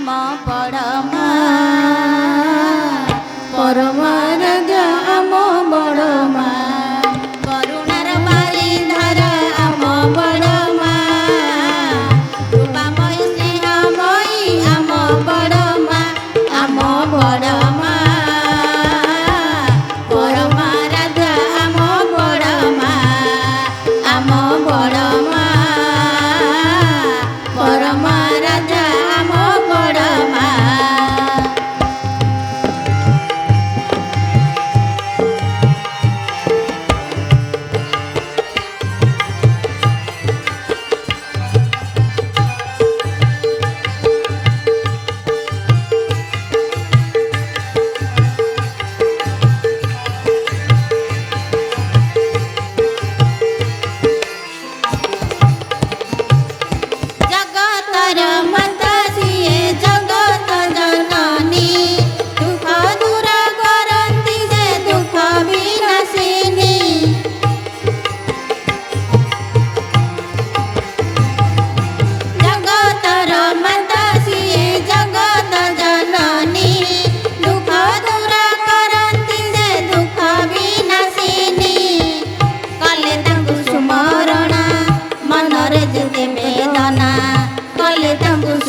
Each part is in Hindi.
बड़मा परमा राजा आम बड़मा करुणार बारिधार आम बड़मा रूपामयी स्नेहमयी आम बड़मा परमा राजा आम बड़मा परमा राजा आम बड़मा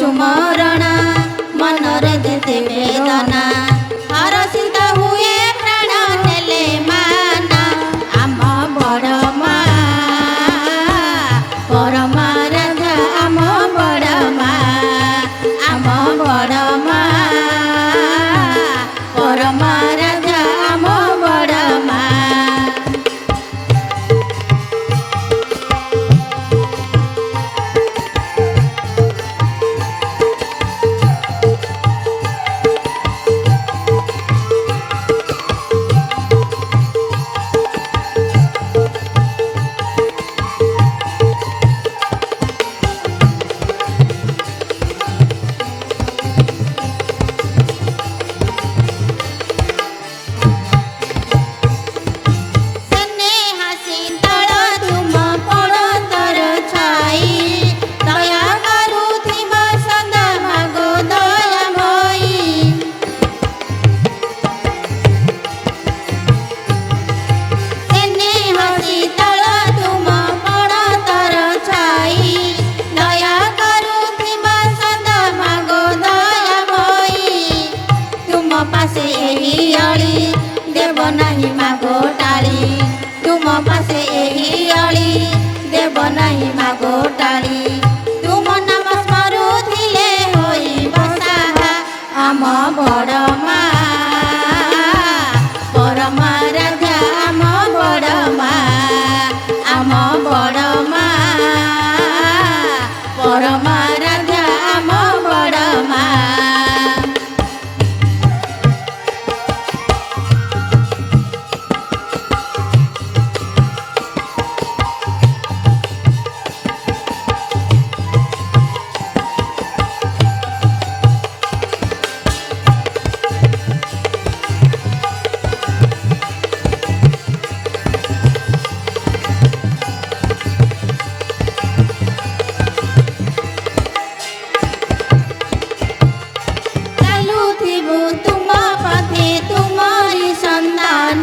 सुमरण मनरे जेते वेदना हरषित हुए प्राण नेले माना आम बड़मा परमा राजा आम बड़मा परमा राजा आम बड़मा पासे यही अली देव नहीं मागो टाली तुम पासे यही अली देव नहीं मागो टाली तुम नाम स्मरुथिले होई बसाहा आम बड़मा परमा राजा आम बड़मा परमा राजा आम बड़मा तुम पथे तुम्हारी संतान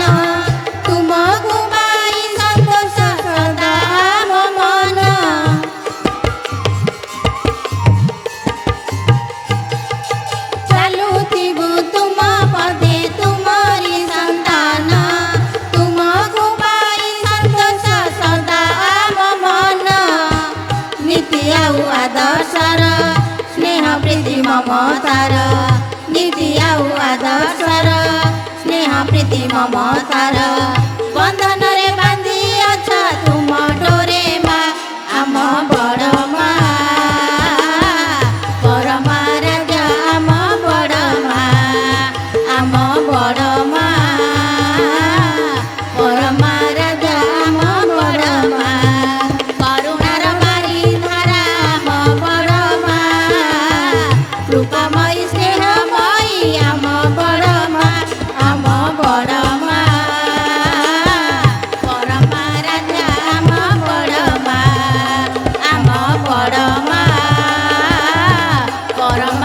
तुम गुबाई संतोष सदा मन चलुथिबु तुम पथे तुम्हारी संतान तुम गुबाई संतोष सदा मन नीति आउ आदर्शर स्नेह प्रीति ममतार नीति आउ आदर्शर स्नेह प्रीति ममतार बंधन रे बांधी अछ तुम डोरे मा आम बड़मा परमा राजा आम बड़मा परमा राजा आम बड़मा करुणार बारिधार आम बड़मा रूपामयी स्नेहमयी आम बड़मा परमा राजा आम बड़मा परमा